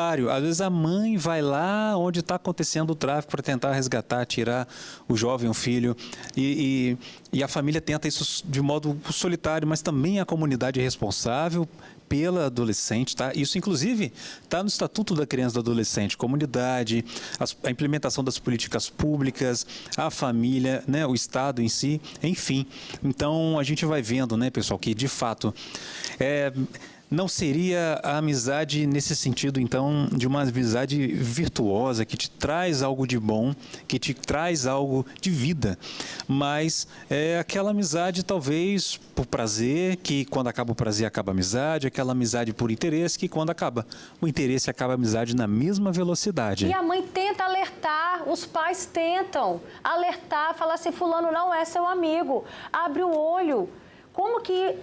Às vezes a mãe vai lá onde está acontecendo o tráfico para tentar resgatar, tirar o jovem, o filho, e a família tenta isso de modo solitário, mas também a comunidade é responsável pela adolescente, tá? Isso, inclusive, está no Estatuto da Criança e do Adolescente, comunidade, a implementação das políticas públicas, a família, né, o Estado em si, enfim. Então, a gente vai vendo, né, pessoal, que, de fato, não seria a amizade nesse sentido, então, de uma amizade virtuosa, que te traz algo de bom, que te traz algo de vida, mas é aquela amizade, talvez, por prazer, que quando acaba o prazer, acaba a amizade, aquela amizade por interesse, que quando acaba o interesse, acaba a amizade na mesma velocidade. E a mãe tenta alertar, os pais tentam alertar, falar assim, fulano não é seu amigo, abre o olho. Como que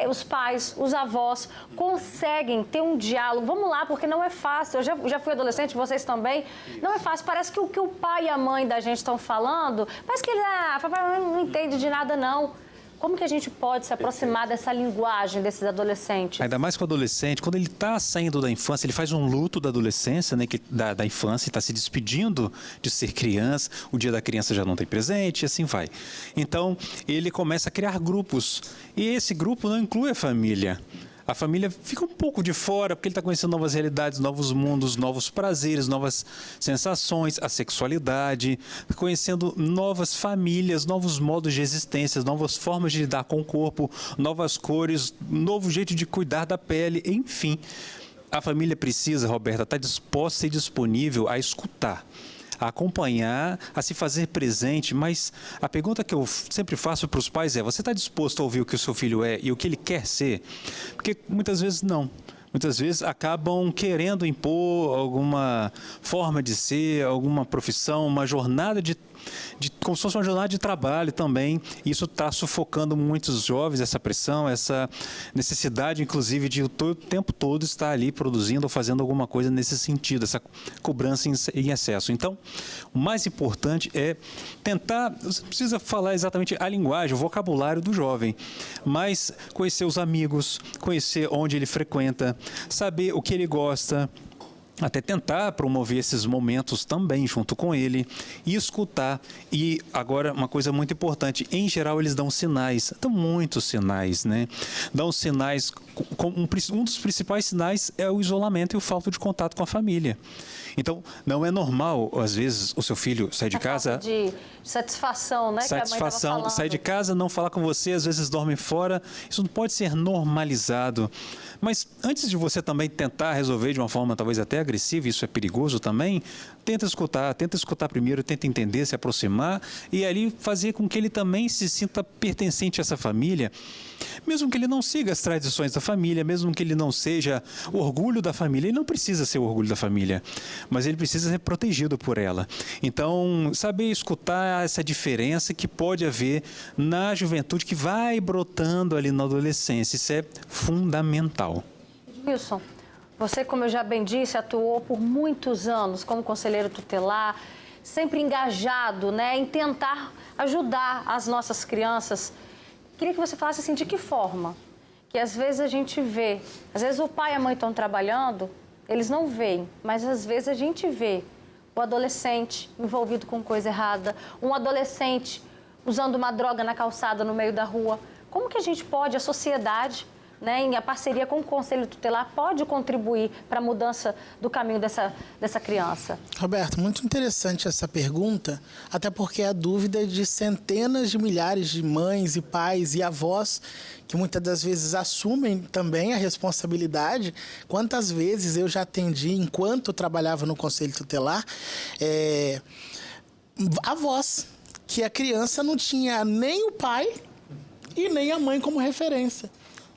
os pais, os avós conseguem ter um diálogo? Vamos lá, porque não é fácil. Eu já fui adolescente, vocês também. Não é fácil. Parece que o que o pai e a mãe da gente estão falando, parece que ele papai não entende de nada, não. Como que a gente pode se aproximar dessa linguagem desses adolescentes? Ainda mais com o adolescente, quando ele está saindo da infância, ele faz um luto da adolescência, né, da infância, está se despedindo de ser criança, o dia da criança já não tem presente, e assim vai. Então, ele começa a criar grupos, e esse grupo não inclui a família. A família fica um pouco de fora, porque ele está conhecendo novas realidades, novos mundos, novos prazeres, novas sensações, a sexualidade, conhecendo novas famílias, novos modos de existência, novas formas de lidar com o corpo, novas cores, novo jeito de cuidar da pele, enfim. A família precisa, Roberta, estar disposta e disponível a escutar, a acompanhar, a se fazer presente, mas a pergunta que eu sempre faço para os pais é: você está disposto a ouvir o que o seu filho é e o que ele quer ser? Porque muitas vezes não. Muitas vezes acabam querendo impor alguma forma de ser, alguma profissão, uma jornada como se fosse uma jornada de trabalho também. Isso está sufocando muitos jovens, essa pressão, essa necessidade, inclusive, de o tempo todo estar ali produzindo ou fazendo alguma coisa nesse sentido, essa cobrança em excesso. Então, o mais importante é tentar, você precisa falar exatamente a linguagem, o vocabulário do jovem, mas conhecer os amigos, conhecer onde ele frequenta, saber o que ele gosta, até tentar promover esses momentos também junto com ele e escutar. E agora, uma coisa muito importante, em geral eles dão sinais, dão muitos sinais, né? Dão sinais, um dos principais sinais é o isolamento e o falta de contato com a família. Então, não é normal, às vezes, o seu filho sair de casa... de satisfação, né? Satisfação, sair de casa, não falar com você, às vezes dorme fora. Isso não pode ser normalizado. Mas antes de você também tentar resolver de uma forma talvez até agressiva, isso é perigoso também, tenta escutar primeiro, tenta entender, se aproximar e ali fazer com que ele também se sinta pertencente a essa família, mesmo que ele não siga as tradições da família, mesmo que ele não seja o orgulho da família. Ele não precisa ser o orgulho da família, mas ele precisa ser protegido por ela. Então, saber escutar essa diferença que pode haver na juventude, que vai brotando ali na adolescência, isso é fundamental. Wilson, você, como eu já bem disse, atuou por muitos anos como conselheiro tutelar, sempre engajado, né, em tentar ajudar as nossas crianças. Queria que você falasse assim, de que forma? Que às vezes a gente vê, às vezes o pai e a mãe estão trabalhando, eles não veem, mas às vezes a gente vê o adolescente envolvido com coisa errada, um adolescente usando uma droga na calçada, no meio da rua. Como que a gente pode, a sociedade, né, em a parceria com o Conselho Tutelar, pode contribuir para a mudança do caminho dessa criança? Roberto, muito interessante essa pergunta, até porque é a dúvida de centenas de milhares de mães e pais e avós que muitas das vezes assumem também a responsabilidade. Quantas vezes eu já atendi, enquanto eu trabalhava no Conselho Tutelar, avós, que a criança não tinha nem o pai e nem a mãe como referência.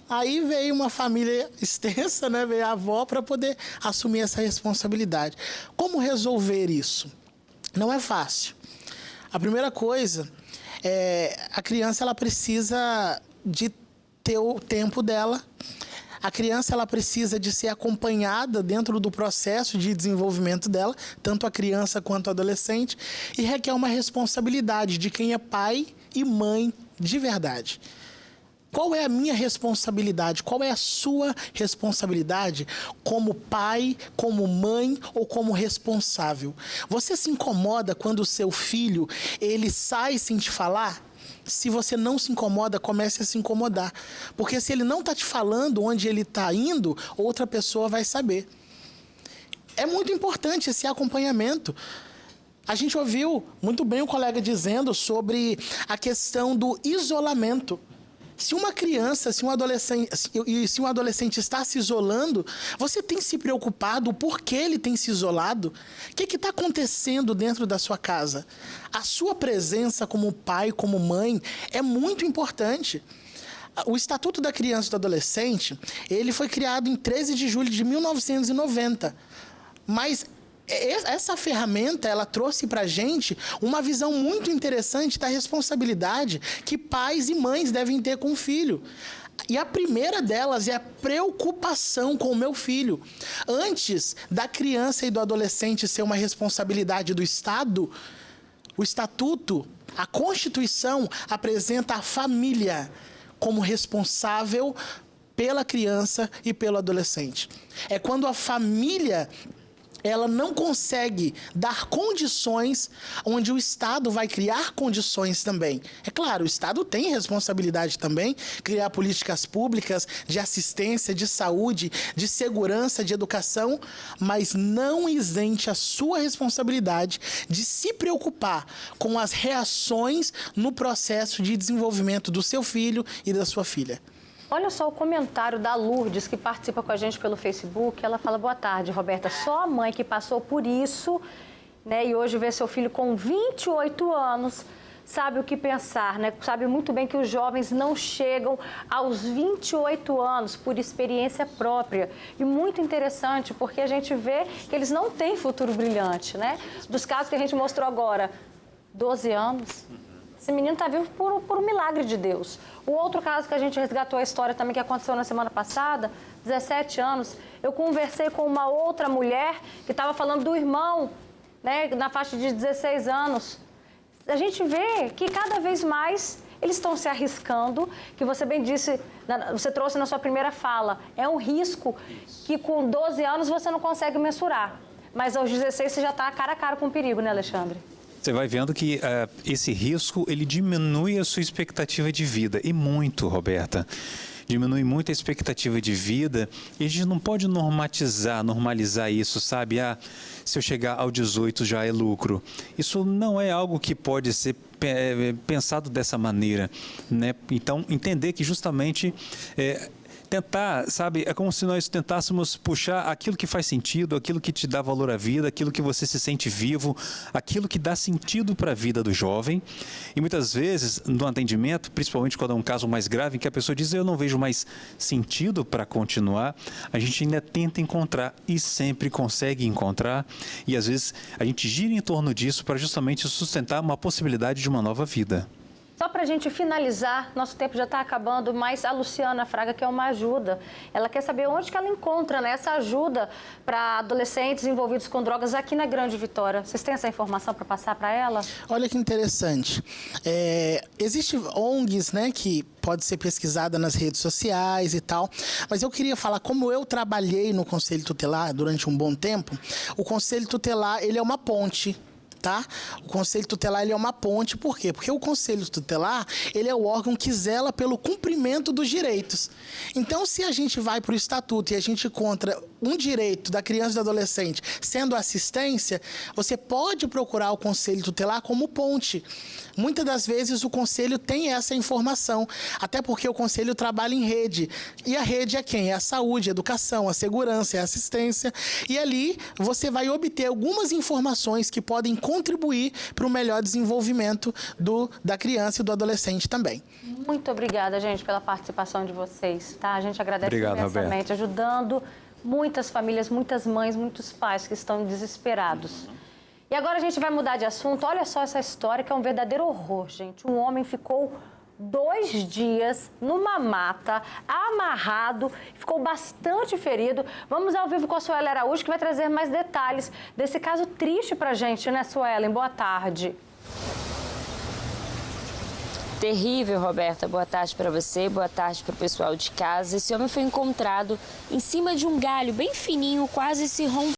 Aí veio uma família extensa, né? Veio a avó para poder assumir essa responsabilidade. Como resolver isso? Não é fácil. A primeira coisa é a criança, ela precisa de ter o tempo dela. A criança, ela precisa de ser acompanhada dentro do processo de desenvolvimento dela, tanto a criança quanto o adolescente, e requer uma responsabilidade de quem é pai e mãe de verdade. Qual é a minha responsabilidade? Qual é a sua responsabilidade como pai, como mãe ou como responsável? Você se incomoda quando o seu filho, ele sai sem te falar? Se você não se incomoda, comece a se incomodar. Porque se ele não está te falando onde ele está indo, outra pessoa vai saber. É muito importante esse acompanhamento. A gente ouviu muito bem o colega dizendo sobre a questão do isolamento. Se uma criança, se um adolescente está se isolando, você tem se preocupado o porquê ele tem se isolado? O que está acontecendo dentro da sua casa? A sua presença como pai, como mãe, é muito importante. O Estatuto da Criança e do Adolescente, ele foi criado em 13 de julho de 1990. Mas essa ferramenta, ela trouxe para a gente uma visão muito interessante da responsabilidade que pais e mães devem ter com o filho. E a primeira delas é a preocupação com o meu filho. Antes da criança e do adolescente ser uma responsabilidade do Estado, o Estatuto, a Constituição, apresenta a família como responsável pela criança e pelo adolescente. É quando a família, ela não consegue dar condições, onde o Estado vai criar condições também. É claro, o Estado tem responsabilidade também, criar políticas públicas de assistência, de saúde, de segurança, de educação, mas não isente a sua responsabilidade de se preocupar com as reações no processo de desenvolvimento do seu filho e da sua filha. Olha só o comentário da Lourdes, que participa com a gente pelo Facebook. Ela fala: boa tarde, Roberta. Só a mãe que passou por isso, né, e hoje vê seu filho com 28 anos, sabe o que pensar, né? Sabe muito bem que os jovens não chegam aos 28 anos por experiência própria. E muito interessante, porque a gente vê que eles não têm futuro brilhante, né? Dos casos que a gente mostrou agora, 12 anos... Esse menino está vivo por um milagre de Deus. O outro caso que a gente resgatou a história também, que aconteceu na semana passada, 17 anos, eu conversei com uma outra mulher que estava falando do irmão, né, na faixa de 16 anos. A gente vê que cada vez mais eles estão se arriscando, que você bem disse, você trouxe na sua primeira fala, é um risco que com 12 anos você não consegue mensurar. Mas aos 16 você já está cara a cara com o perigo, né, Alexandre? Você vai vendo que esse risco, ele diminui a sua expectativa de vida, e muito, Roberta. Diminui muito a expectativa de vida, e a gente não pode normalizar isso, sabe? Se eu chegar ao 18 já é lucro. Isso não é algo que pode ser pensado dessa maneira, né? Então, entender que justamente... tentar, sabe, é como se nós tentássemos puxar aquilo que faz sentido, aquilo que te dá valor à vida, aquilo que você se sente vivo, aquilo que dá sentido para a vida do jovem. E muitas vezes, no atendimento, principalmente quando é um caso mais grave, em que a pessoa diz: eu não vejo mais sentido para continuar, a gente ainda tenta encontrar e sempre consegue encontrar. E às vezes a gente gira em torno disso para justamente sustentar uma possibilidade de uma nova vida. Só para a gente finalizar, nosso tempo já está acabando, mas a Luciana Fraga quer uma ajuda. Ela quer saber onde que ela encontra, né, essa ajuda para adolescentes envolvidos com drogas aqui na Grande Vitória. Vocês têm essa informação para passar para ela? Olha que interessante. Existem ONGs, né, que pode ser pesquisada nas redes sociais e tal, mas eu queria falar, como eu trabalhei no Conselho Tutelar durante um bom tempo, o Conselho Tutelar, ele é uma ponte. Tá? O Conselho Tutelar, ele é uma ponte, por quê? Porque o Conselho Tutelar, ele é o órgão que zela pelo cumprimento dos direitos. Então, se a gente vai para o Estatuto e a gente encontra um direito da criança e do adolescente sendo assistência, você pode procurar o Conselho Tutelar como ponte. Muitas das vezes o Conselho tem essa informação, até porque o Conselho trabalha em rede. E a rede é quem? É a saúde, a educação, a segurança, a assistência. E ali você vai obter algumas informações que podem contribuir para o melhor desenvolvimento da criança e do adolescente também. Muito obrigada, gente, pela participação de vocês, tá? A gente agradece imensamente, Roberto, ajudando muitas famílias, muitas mães, muitos pais que estão desesperados. E agora a gente vai mudar de assunto. Olha só essa história, que é um verdadeiro horror, gente. Um homem ficou 2 dias numa mata, amarrado, ficou bastante ferido. Vamos ao vivo com a Suelen Araújo, que vai trazer mais detalhes desse caso triste pra gente, né, Suelen? Boa tarde. Terrível, Roberta. Boa tarde para você, boa tarde para o pessoal de casa. Esse homem foi encontrado em cima de um galho bem fininho, quase se rompendo.